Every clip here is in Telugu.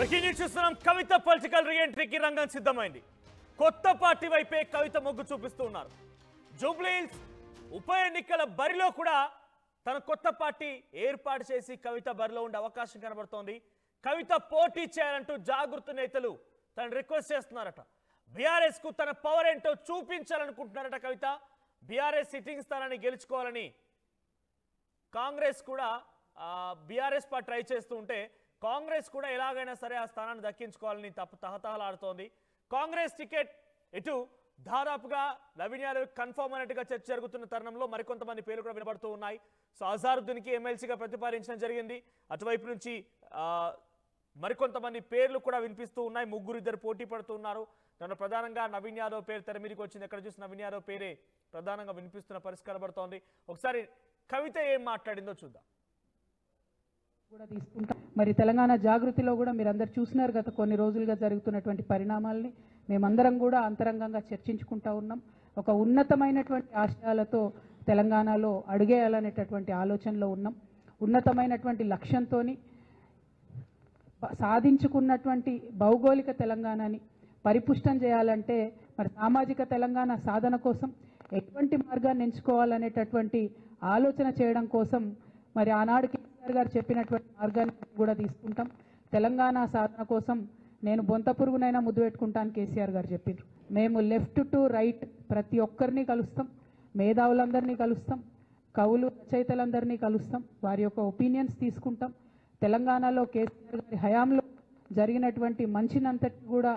బ్రేకింగ్ చూస్తున్నాం. కవిత పొలిటికల్ రీఎంట్రీకి రంగం సిద్ధమైంది. కొత్త పార్టీ వైపే కవిత మొగ్గు చూపిస్తూ ఉన్నారు. జూబ్లీహిల్స్ ఉప ఎన్నికల బరిలో కూడా తన కొత్త పార్టీ ఏర్పాటు చేసి కవిత బరిలో ఉండే అవకాశం కనబడుతోంది. కవిత పోటీ చేయాలంటూ జాగృత నేతలు తను రిక్వెస్ట్ చేస్తున్నారట. బీఆర్ఎస్ కు తన పవర్ ఏంటో చూపించాలనుకుంటున్నారట కవిత. బీఆర్ఎస్ సిట్టింగ్ స్థానాన్ని గెలుచుకోవాలని కాంగ్రెస్ కూడా బీఆర్ఎస్ పార్టీ ట్రై చేస్తూ ఉంటే కాంగ్రెస్ కూడా ఎలాగైనా సరే ఆ స్థానాన్ని దక్కించుకోవాలని తహతహలాడుతోంది. కాంగ్రెస్ టికెట్ ఇటు దాదాపుగా నవీన్ యాదవ్ కన్ఫర్మ్ అయినట్టుగా చర్చ జరుగుతున్న తరుణంలో మరికొంతమంది పేర్లు కూడా వినబడుతూ ఉన్నాయి. సో అజారుద్దీన్కి ఎమ్మెల్సీగా ప్రతిపాదించడం జరిగింది. అటువైపు నుంచి మరికొంతమంది పేర్లు కూడా వినిపిస్తూ ఉన్నాయి. ఇద్దరు పోటీ పడుతూ ఉన్నారు. దాంట్లో ప్రధానంగా నవీన్ యాదవ్ పేరు తెర మీదకి వచ్చింది. ఎక్కడ చూసి నవీన్ యాదవ్ పేరే ప్రధానంగా వినిపిస్తున్న పరిస్థితి కనబడుతోంది. ఒకసారి కవిత ఏం మాట్లాడిందో చూద్దాం. కూడా తీసుకుంటాం. మరి తెలంగాణ జాగృతిలో కూడా మీరు అందరు చూసినారు గత కొన్ని రోజులుగా జరుగుతున్నటువంటి పరిణామాలని మేమందరం కూడా అంతరంగంగా చర్చించుకుంటా ఉన్నాం. ఒక ఉన్నతమైనటువంటి ఆశయాలతో తెలంగాణలో అడుగేయాలనేటటువంటి ఆలోచనలో ఉన్నాం. ఉన్నతమైనటువంటి లక్ష్యంతో సాధించుకున్నటువంటి భౌగోళిక తెలంగాణని పరిపుష్టం చేయాలంటే మరి సామాజిక తెలంగాణ సాధన కోసం ఎటువంటి మార్గాన్ని ఎంచుకోవాలనేటటువంటి ఆలోచన చేయడం కోసం మరి ఆనాడు కేసీఆర్ గారు చెప్పినటువంటి మార్గాన్ని కూడా తీసుకుంటాం. తెలంగాణ సాధన కోసం నేను బొంత పురుగునైనా ముద్దు పెట్టుకుంటాను కేసీఆర్ గారు చెప్పారు. మేము లెఫ్ట్ టు రైట్ ప్రతి ఒక్కరిని కలుస్తాం, మేధావులందరినీ కలుస్తాం, కవులు రచయితలందరినీ కలుస్తాం, వారి యొక్క ఒపీనియన్స్ తీసుకుంటాం. తెలంగాణలో కేసీఆర్ గారి హయాంలో జరిగినటువంటి మంచినంతటి కూడా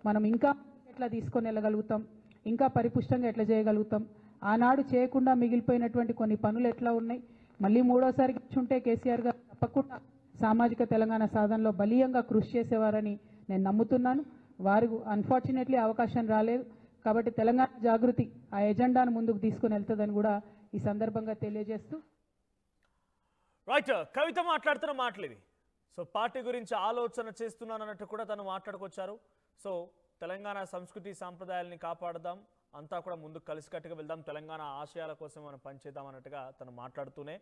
మనం ఇంకా ఎట్లా తీసుకొని వెళ్ళగలుగుతాం, ఇంకా పరిపుష్టంగా ఎట్లా చేయగలుగుతాం, ఆనాడు చేయకుండా మిగిలిపోయినటువంటి కొన్ని పనులు ఎట్లా ఉన్నాయి, మళ్ళీ మూడోసారి ఇచ్చుంటే కేసీఆర్ గారు తప్పకుండా సామాజిక తెలంగాణ సాధనలో బలీయంగా కృషి చేసేవారని నేను నమ్ముతున్నాను. వారు అన్ఫార్చునేట్లీ అవకాశం రాలేదు. కాబట్టి తెలంగాణ జాగృతి ఆ ఎజెండాను ముందుకు తీసుకుని వెళ్తుందని కూడా ఈ సందర్భంగా తెలియజేస్తూ రైట్ కవిత మాట్లాడుతున్న మాటలు ఇవి. సో పార్టీ గురించి ఆలోచన చేస్తున్నాను అన్నట్టు కూడా తను మాట్లాడుకొచ్చారు. సో తెలంగాణ సంస్కృతి సాంప్రదాయాలని కాపాడదాం, అంతా కూడా ముందుకు కలిసికట్టుగా వెళ్దాం, తెలంగాణ ఆశయాల కోసం మనం పనిచేద్దాం అన్నట్టుగా తను మాట్లాడుతూనే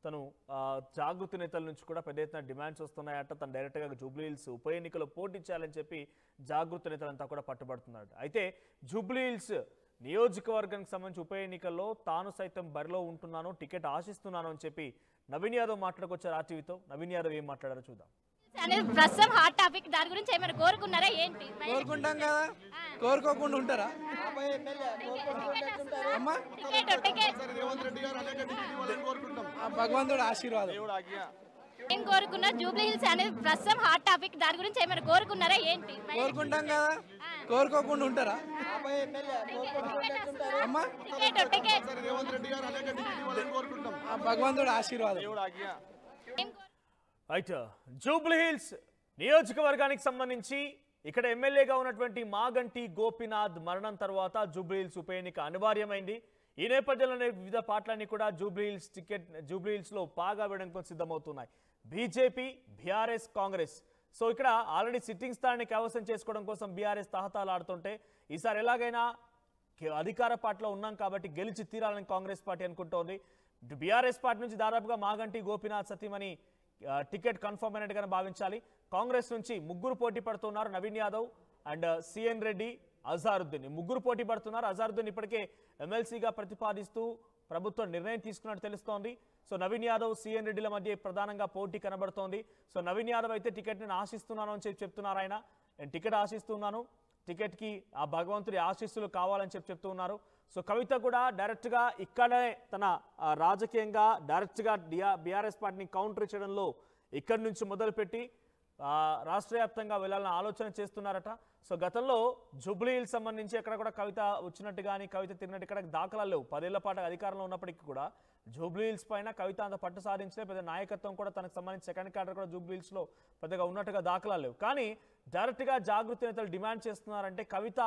తను జాగృతి నేతల నుంచి కూడా పెద్ద ఎత్తున డిమాండ్స్ వస్తున్నాయట. తను డైరెక్ట్గా జూబ్లీహిల్స్ ఉప ఎన్నికలో పోటీ చేయాలని చెప్పి జాగృతి నేతలంతా కూడా పట్టుబడుతున్నారు. అయితే జూబ్లీహిల్స్ నియోజకవర్గానికి సంబంధించి ఉప ఎన్నికల్లో తాను సైతం బరిలో ఉంటున్నాను, టికెట్ ఆశిస్తున్నాను అని చెప్పి నవీన్ యాదవ్ మాట్లాడుకొచ్చారు ఆర్టీవీతో. నవీన్ యాదవ్ ఏం మాట్లాడారో చూద్దాం. ప్రస్తుతం హాట్ టాపిక్, దాని గురించి ఏమైనా కోరుకున్నారా ఏంటి? కోరుకుంటాం కదా, కోరుకోకుండా ఉంటారా? భగవంతుడు ఆశీర్వాదం ఏం కోరుకున్నా? జూబ్లీహిల్స్ అనేది ప్రస్తుతం హాట్ టాపిక్, దాని గురించి ఏమైనా కోరుకున్నారా ఏంటి? కోరుకుంటాం కదా, కోరుకోకుండా ఉంటారా? భగవంతుడు ఆశీర్వాదం. రైట్ జూబ్లీహిల్స్ నియోజకవర్గానికి సంబంధించి ఇక్కడ ఎమ్మెల్యేగా ఉన్నటువంటి మాగంటి గోపీనాథ్ మరణం తర్వాత జూబ్లీహిల్స్ ఉప ఎన్నిక అనివార్యమైంది. ఈ నేపథ్యంలోనే వివిధ పార్టీలన్నీ కూడా జూబ్లీహిల్స్లో పాగా వేయడానికి సిద్ధమవుతున్నాయి. BJP, BRS, Congress. సో ఇక్కడ ఆల్రెడీ సిట్టింగ్ స్థానాన్ని కైవసం చేసుకోవడం కోసం బీఆర్ఎస్ తహతహలాడుతుంటే ఈసారి ఎలాగైనా అధికార పార్టీలో ఉన్నాం కాబట్టి గెలిచి తీరాలని కాంగ్రెస్ పార్టీ అనుకుంటోంది. బీఆర్ఎస్ పార్టీ నుంచి దాదాపుగా మాగంటి గోపీనాథ్ సతీమణి టికెట్ కన్ఫర్మ్ అయినట్టుగానే భావించాలి. కాంగ్రెస్ నుంచి ముగ్గురు పోటీ పడుతున్నారు. నవీన్ యాదవ్ అండ్ సిఎన్ రెడ్డి, అజారుద్దీన్ ముగ్గురు పోటీ పడుతున్నారు. అజారుద్దీన్ ఇప్పటికే ఎమ్మెల్సీగా ప్రతిపాదిస్తూ ప్రభుత్వం నిర్ణయం తీసుకున్నట్టు తెలుస్తోంది. సో నవీన్ యాదవ్, సిఎన్ రెడ్డిల మధ్య ప్రధానంగా పోటీ కనబడుతోంది. సో నవీన్ యాదవ్ అయితే టికెట్ నేను ఆశిస్తున్నాను అని చెప్తున్నారు. ఆయన నేను టికెట్ ఆశిస్తున్నాను, టికెట్కి ఆ భగవంతుడి ఆశీస్సులు కావాలని చెప్తూ ఉన్నారు. సో కవిత కూడా డైరెక్ట్గా ఇక్కడే తన రాజకీయంగా డైరెక్ట్గా బీఆర్ఎస్ పార్టీని కౌంటర్ చేయడంలో ఇక్కడి నుంచి మొదలుపెట్టి రాష్ట్ర వ్యాప్తంగా వెళ్ళాలని ఆలోచన చేస్తున్నారట. సో గతంలో జూబ్లీహిల్స్ సంబంధించి ఎక్కడ కూడా కవిత వచ్చినట్టు కానీ కవిత తిరిగినట్టు ఇక్కడ దాఖలాలు లేవు. 10 ఏళ్ల పాటు అధికారంలో ఉన్నప్పటికీ కూడా జూబ్లీహిల్స్ పైన కవిత అంత పట్టు సాధించలే. పెద్ద నాయకత్వం కూడా తనకు సంబంధించి సెకండ్ క్యాడర్ కూడా జూబ్లీహిల్స్లో పెద్దగా ఉన్నట్టుగా దాఖలాలు లేవు. కానీ డైరెక్ట్గా జాగృతి నేతలు డిమాండ్ చేస్తున్నారంటే కవిత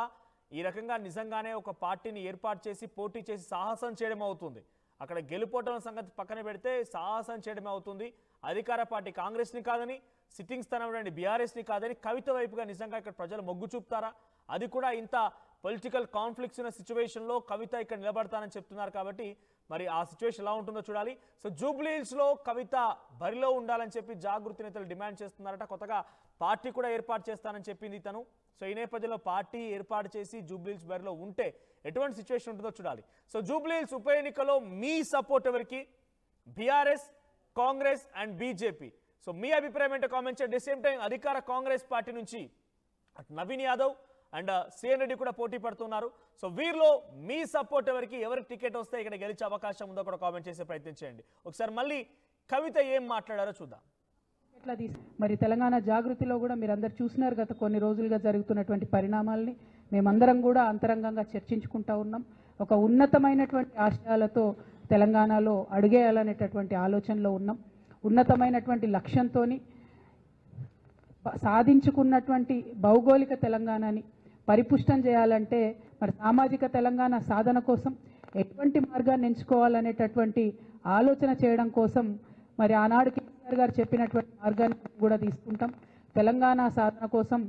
ఈ రకంగా నిజంగానే ఒక పార్టీని ఏర్పాటు చేసి పోటీ చేసి సాహసం చేయడం అవుతుంది. అక్కడ గెలుపోవటం సంగతి పక్కన పెడితే సాహసం చేయడమే అవుతుంది. అధికార పార్టీ కాంగ్రెస్ని కాదని, సిట్టింగ్ స్థానంలో బీఆర్ఎస్ని కాదని కవిత వైపుగా నిజంగా ఇక్కడ ప్రజలు మొగ్గు చూపుతారా? అది కూడా ఇంత పొలిటికల్ కాన్ఫ్లిక్ట్స్ ఉన్న సిచ్యువేషన్లో కవిత ఇక్కడ నిలబడతానని చెప్తున్నారు. కాబట్టి మరి ఆ సిచ్యువేషన్ ఎలా ఉంటుందో చూడాలి. సో జూబ్లీ హిల్స్లో కవిత బరిలో ఉండాలని చెప్పి జాగృతి నేతలు డిమాండ్ చేస్తున్నారట. కొత్తగా పార్టీ కూడా ఏర్పాటు చేస్తానని చెప్పింది తను. సో ఈ నేపథ్యంలో పార్టీ ఏర్పాటు చేసి జూబ్లీ హిల్స్ బరిలో ఉంటే ఎటువంటి సిచ్యువేషన్ ఉంటుందో చూడాలి. సో జూబ్లీ హిల్స్ ఉప ఎన్నికలో మీ సపోర్ట్ ఎవరికి? BRS, Congress and BJP. So మీ అభిప్రాయం ఏంటో కామెంట్ చేయండి. సేమ్ టైం అధికార కాంగ్రెస్ పార్టీ నుంచి నవీన్ యాదవ్ అండ్ సిఎన్ రెడ్డి కూడా పోటీ పడుతున్నారు. సో వీరిలో మీ సపోర్ట్ ఎవరికి? ఎవరికి టికెట్ వస్తే ఇక్కడ గెలిచే అవకాశం ఉందో కూడా కామెంట్ చేసే ప్రయత్నం చేయండి. ఒకసారి మళ్ళీ కవిత ఏం మాట్లాడారో చూద్దాం. మరి తెలంగాణ జాగృతిలో కూడా మీరు అందరు చూసినారు గత కొన్ని రోజులుగా జరుగుతున్నటువంటి పరిణామాలని. మేమందరం కూడా అంతరంగంగా చర్చించుకుంటా ఉన్నాం. ఒక ఉన్నతమైనటువంటి ఆశయాలతో తెలంగాణలో అడుగేయాలనేటటువంటి ఆలోచనలో ఉన్నాం. ఉన్నతమైనటువంటి లక్ష్యంతో సాధించుకున్నటువంటి భౌగోళిక తెలంగాణని పరిపుష్టం చేయాలంటే మరి సామాజిక తెలంగాణ సాధన కోసం ఎటువంటి మార్గాన్ని ఎంచుకోవాలనేటటువంటి ఆలోచన చేయడం కోసం మరి ఆనాడు కేసీఆర్ గారు చెప్పినటువంటి మార్గాన్ని కూడా తీసుకుంటాం. తెలంగాణ సాధన కోసం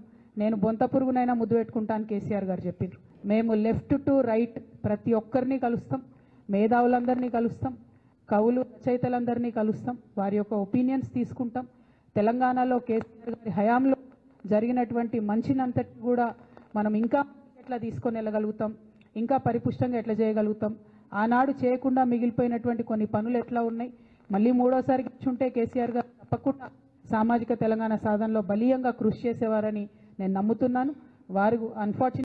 నేను బొంత పురుగునైనా ముద్దు పెట్టుకుంటాను కేసీఆర్ గారు చెప్పారు. మేము లెఫ్ట్ టు రైట్ ప్రతి ఒక్కరిని కలుస్తాం, మేధావులందరినీ కలుస్తాం, కవులు రచయితలందరినీ కలుస్తాం, వారి యొక్క ఒపీనియన్స్ తీసుకుంటాం. తెలంగాణలో కేసీఆర్ గారి హయాంలో జరిగినటువంటి మంచినంతటి కూడా మనం ఇంకా ఎట్లా తీసుకొని వెళ్ళగలుగుతాం, ఇంకా పరిపుష్టంగా ఎట్లా చేయగలుగుతాం, ఆనాడు చేయకుండా మిగిలిపోయినటువంటి కొన్ని పనులు ఎట్లా ఉన్నాయి, మళ్ళీ మూడోసారి కూర్చుంటే కేసీఆర్ గారు తప్పకుండా సామాజిక తెలంగాణ సాధనలో బలీయంగా కృషి చేసేవారని నేను నమ్ముతున్నాను. వారు అన్ఫార్చునేట్